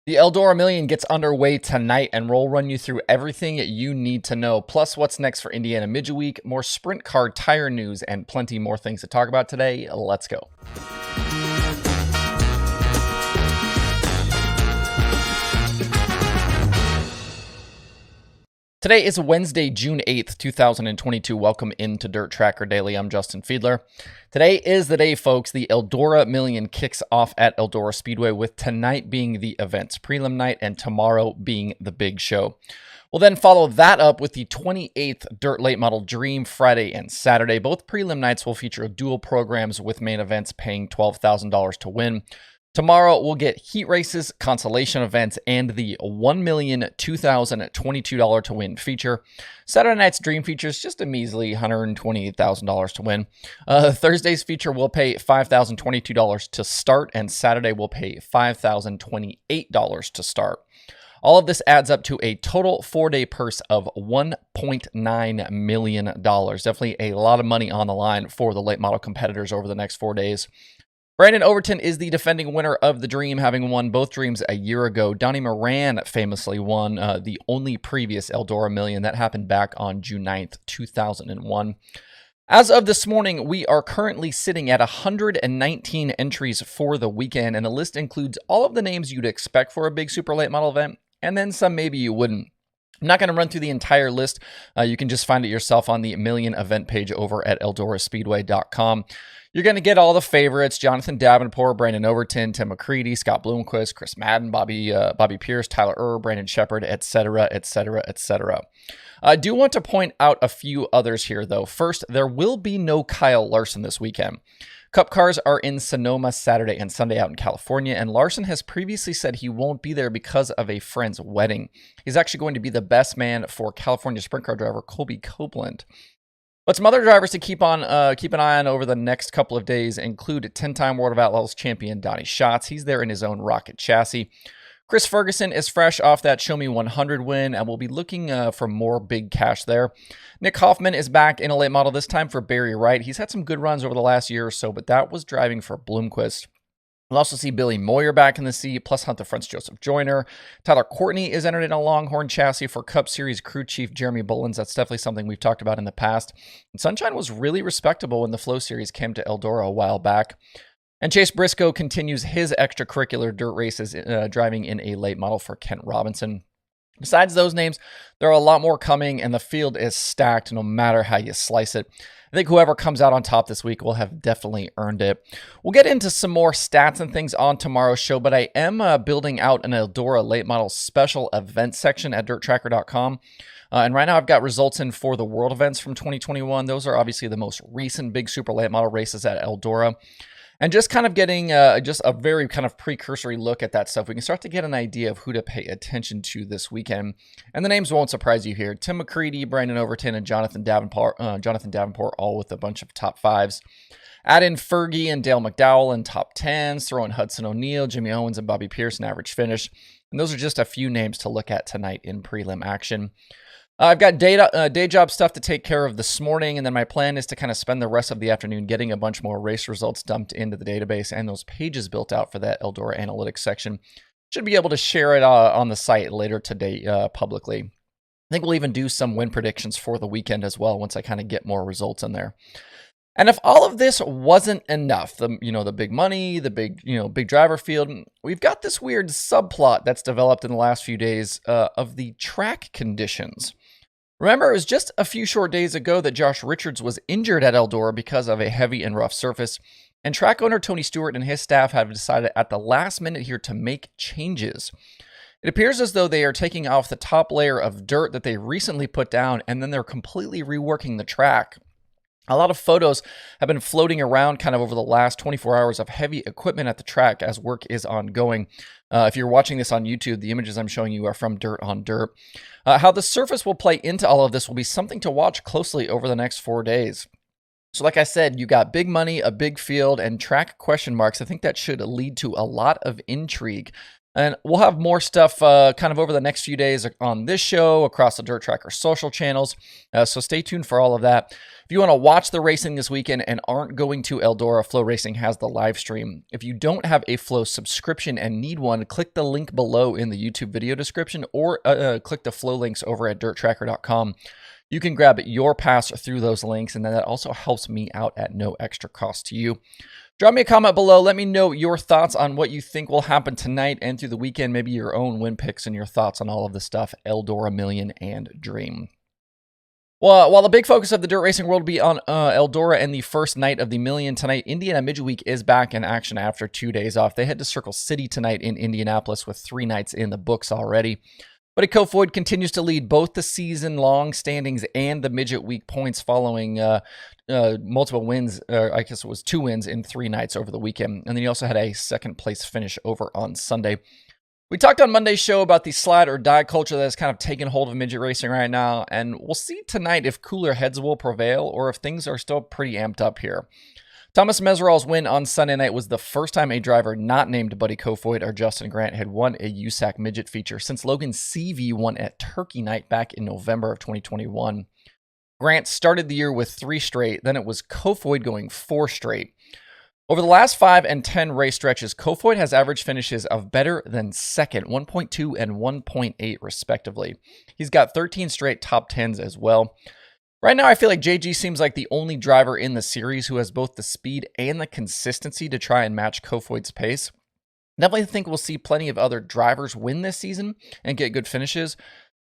The Eldora Million gets underway tonight, and we'll run you through everything you need to know, plus what's next for Indiana Midget Week, more sprint car tire news, and plenty more things to talk about today. Let's go. Today is Wednesday, June 8th, 2022. Welcome into Dirt Tracker Daily. I'm Justin Fiedler. Today is the day, folks. The Eldora Million kicks off at Eldora Speedway, with tonight being the event's prelim night and tomorrow being the big show. We'll then follow that up with the 28th Dirt Late Model Dream Friday and Saturday. Both prelim nights will feature dual programs with main events paying $12,000 to win. Tomorrow, we'll get heat races, consolation events, and the $1,002,022 to win feature. Saturday night's dream features just a measly $128,000 to win. Thursday's feature will pay $5,022 to start, and Saturday will pay $5,028 to start. All of this adds up to a total 4-day purse of $1.9 million. Definitely a lot of money on the line for the late model competitors over the next 4 days. Brandon Overton is the defending winner of the Dream, having won both Dreams a year ago. Donnie Moran famously won the only previous Eldora Million. That happened back on June 9th, 2001. As of this morning, we are currently sitting at 119 entries for the weekend, and the list includes all of the names you'd expect for a big super late model event, and then some maybe you wouldn't. I'm not going to run through the entire list. You can just find it yourself on the Million event page over at EldoraSpeedway.com. You're going to get all the favorites: Jonathan Davenport, Brandon Overton, Tim McCready, Scott Bloomquist, Chris Madden, Bobby Pierce, Tyler Erb, Brandon Shepard, etc., etc., etc. I do want to point out a few others here, though. First, there will be no Kyle Larson this weekend. Cup cars are in Sonoma Saturday and Sunday out in California, and Larson has previously said he won't be there because of a friend's wedding. He's actually going to be the best man for California sprint car driver Colby Copeland. But some other drivers to keep an eye on over the next couple of days include 10-time World of Outlaws champion Donnie Schatz. He's there in his own rocket chassis. Chris Ferguson is fresh off that Show Me 100 win, and we'll be looking for more big cash there. Nick Hoffman is back in a late model, this time for Barry Wright. He's had some good runs over the last year or so, but that was driving for Bloomquist. We'll also see Billy Moyer back in the seat, plus Hunt the Front's Joseph Joyner. Tyler Courtney is entered in a Longhorn chassis for Cup Series crew chief Jeremy Bullins. That's definitely something we've talked about in the past. And Sunshine was really respectable when the Flow Series came to Eldora a while back. And Chase Briscoe continues his extracurricular dirt races, driving in a late model for Kent Robinson. Besides those names, there are a lot more coming, and the field is stacked no matter how you slice it. I think whoever comes out on top this week will have definitely earned it. We'll get into some more stats and things on tomorrow's show, but I am building out an Eldora late model special event section at dirttracker.com. And right now I've got results in for the world events from 2021. Those are obviously the most recent big super late model races at Eldora. And just kind of getting just a very kind of precursory look at that stuff, we can start to get an idea of who to pay attention to this weekend. And the names won't surprise you here: Tim McCready, Brandon Overton, and Jonathan Davenport, all with a bunch of top fives. Add in Fergie and Dale McDowell in top tens. Throw in Hudson O'Neal, Jimmy Owens, and Bobby Pierce in average finish. And those are just a few names to look at tonight in prelim action. I've got day job stuff to take care of this morning, and then my plan is to kind of spend the rest of the afternoon getting a bunch more race results dumped into the database and those pages built out for that Eldora Analytics section. Should be able to share it on the site later today publicly. I think we'll even do some win predictions for the weekend as well once I kind of get more results in there. And if all of this wasn't enough, the big money, the big driver field, we've got this weird subplot that's developed in the last few days of the track conditions. Remember, it was just a few short days ago that Josh Richards was injured at Eldora because of a heavy and rough surface, and track owner Tony Stewart and his staff have decided at the last minute here to make changes. It appears as though they are taking off the top layer of dirt that they recently put down, and then they're completely reworking the track. A lot of photos have been floating around kind of over the last 24 hours of heavy equipment at the track as work is ongoing. If you're watching this on YouTube, the images I'm showing you are from Dirt on Dirt. How the surface will play into all of this will be something to watch closely over the next 4 days. So like I said, you got big money, a big field, and track question marks. I think that should lead to a lot of intrigue. And we'll have more stuff kind of over the next few days on this show, across the Dirt Tracker social channels. So stay tuned for all of that. If you want to watch the racing this weekend and aren't going to Eldora, Flow Racing has the live stream. If you don't have a Flow subscription and need one, click the link below in the YouTube video description or click the Flow links over at dirttracker.com. You can grab your pass through those links, and then that also helps me out at no extra cost to you. Drop me a comment below. Let me know your thoughts on what you think will happen tonight and through the weekend, maybe your own win picks and your thoughts on all of the stuff, Eldora Million and Dream. Well, while the big focus of the dirt racing world will be on Eldora and the first night of the Million tonight, Indiana Midget Week is back in action after 2 days off. They head to Circle City tonight in Indianapolis with 3 nights in the books already. Buddy Kofoid continues to lead both the season-long standings and the Midget Week points following multiple wins. I guess it was 2 wins in 3 nights over the weekend. And then he also had a second-place finish over on Sunday. We talked on Monday's show about the slide or die culture that has kind of taken hold of midget racing right now. And we'll see tonight if cooler heads will prevail or if things are still pretty amped up here. Thomas Meserol's win on Sunday night was the first time a driver not named Buddy Kofoid or Justin Grant had won a USAC midget feature since Logan Seavey won at Turkey Night back in November of 2021. Grant started the year with 3 straight, then it was Kofoid going 4 straight. Over the last 5 and 10 race stretches, Kofoid has average finishes of better than second, 1.2 and 1.8 respectively. He's got 13 straight top 10s as well. Right now, I feel like JG seems like the only driver in the series who has both the speed and the consistency to try and match Kofoid's pace. Definitely think we'll see plenty of other drivers win this season and get good finishes,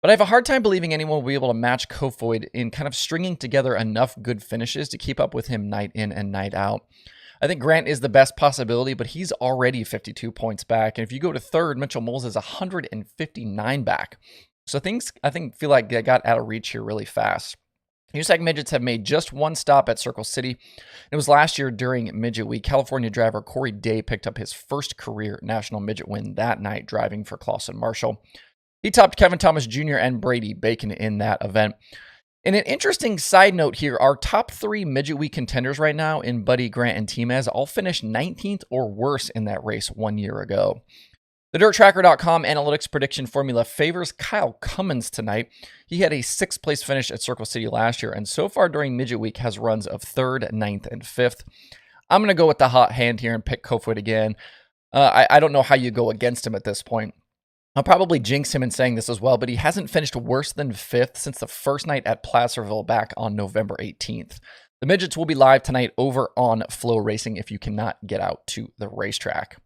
but I have a hard time believing anyone will be able to match Kofoid in kind of stringing together enough good finishes to keep up with him night in and night out. I think Grant is the best possibility, but he's already 52 points back, and if you go to third, Mitchell Moles is 159 back. So things, I think, feel like they got out of reach here really fast. USAC Midgets have made just 1 stop at Circle City. It was last year during Midget Week. California driver Corey Day picked up his first career national midget win that night driving for Clausen Marshall. He topped Kevin Thomas Jr. and Brady Bacon in that event. And an interesting side note here, our top 3 Midget Week contenders right now in Buddy, Grant, and Timez all finished 19th or worse in that race 1 year ago. The DirtTracker.com analytics prediction formula favors Kyle Cummins tonight. He had a 6th place finish at Circle City last year, and so far during Midget Week has runs of 3rd, 9th, and 5th. I'm going to go with the hot hand here and pick Kofoid again. I don't know how you go against him at this point. I'll probably jinx him in saying this as well, but he hasn't finished worse than 5th since the first night at Placerville back on November 18th. The Midgets will be live tonight over on Flow Racing if you cannot get out to the racetrack.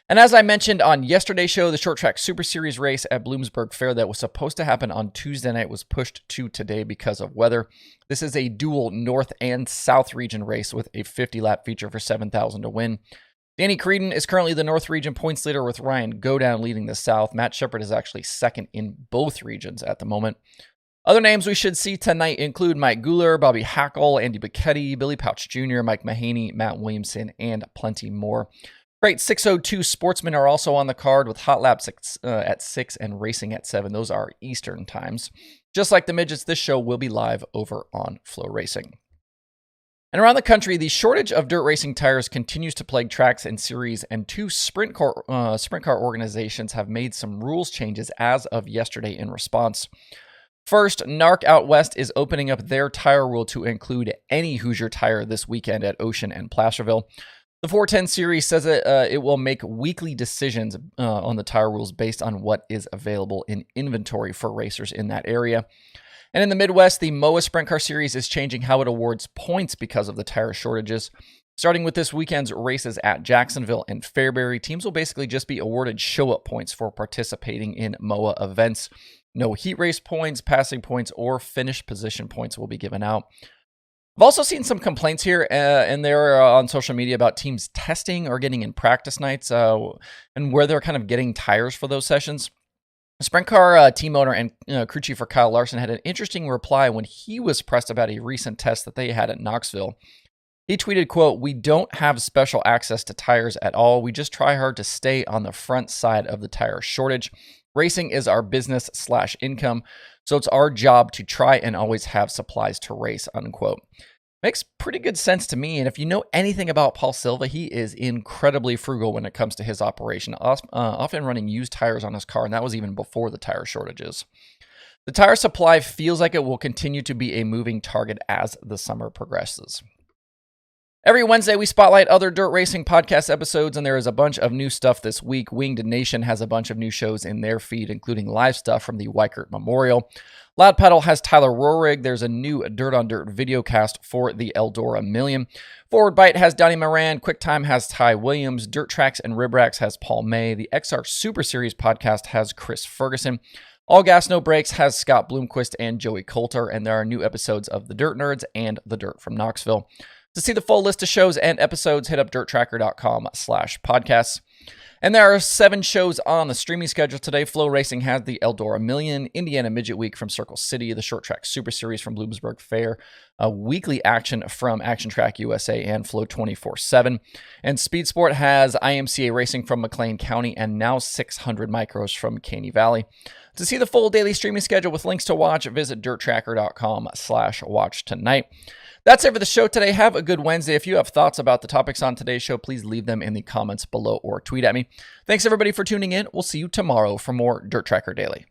And as I mentioned on yesterday's show, the Short Track Super Series race at Bloomsburg Fair that was supposed to happen on Tuesday night was pushed to today because of weather. This is a dual North and South region race with a 50-lap feature for $7,000 to win. Danny Creedon is currently the North region points leader with Ryan Godown leading the South. Matt Shepard is actually second in both regions at the moment. Other names we should see tonight include Mike Guler, Bobby Hackle, Andy Bicchetti, Billy Pouch Jr., Mike Mahaney, Matt Williamson, and plenty more. Great 602 Sportsmen are also on the card with hot laps at 6 and racing at 7. Those are Eastern times. Just like the Midgets, this show will be live over on Flow Racing. And around the country, the shortage of dirt racing tires continues to plague tracks and series, and 2 sprint car organizations have made some rules changes as of yesterday in response. First, NARC Out West is opening up their tire rule to include any Hoosier tire this weekend at Ocean and Placerville. The 410 series says it will make weekly decisions on the tire rules based on what is available in inventory for racers in that area. And in the Midwest, the MOA Sprint Car Series is changing how it awards points because of the tire shortages. Starting with this weekend's races at Jacksonville and Fairbury, teams will basically just be awarded show-up points for participating in MOA events. No heat race points, passing points, or finish position points will be given out. I've also seen some complaints here and they're on social media about teams testing or getting in practice nights and where they're kind of getting tires for those sessions. Sprint car team owner and crew chief for Kyle Larson had an interesting reply when he was pressed about a recent test that they had at Knoxville. He tweeted, quote, "We don't have special access to tires at all. We just try hard to stay on the front side of the tire shortage. Racing is our business/income, so it's our job to try and always have supplies to race," unquote. Makes pretty good sense to me. And if you know anything about Paul Silva, he is incredibly frugal when it comes to his operation, often running used tires on his car, and that was even before the tire shortages. The tire supply feels like it will continue to be a moving target as the summer progresses. Every Wednesday, we spotlight other dirt racing podcast episodes, and there is a bunch of new stuff this week. Winged Nation has a bunch of new shows in their feed, including live stuff from the Weikert Memorial. Loud Pedal has Tyler Rohrig. There's a new Dirt on Dirt video cast for the Eldora Million. Forward Bite has Donnie Moran. QuickTime has Ty Williams. Dirt Tracks and Rib Racks has Paul May. The XR Super Series podcast has Chris Ferguson. All Gas No Brakes has Scott Bloomquist and Joey Coulter, and there are new episodes of The Dirt Nerds and The Dirt from Knoxville. To see the full list of shows and episodes, hit up dirttracker.com/podcasts. And there are 7 shows on the streaming schedule today. Flow Racing has the Eldora Million, Indiana Midget Week from Circle City, the Short Track Super Series from Bloomsburg Fair, a weekly action from Action Track USA and Flow 24/7. And Speed Sport has IMCA Racing from McLean County and now 600 Micros from Caney Valley. To see the full daily streaming schedule with links to watch, visit dirttracker.com/watch tonight. That's it for the show today. Have a good Wednesday. If you have thoughts about the topics on today's show, please leave them in the comments below or tweet at me. Thanks everybody for tuning in. We'll see you tomorrow for more Dirt Tracker Daily.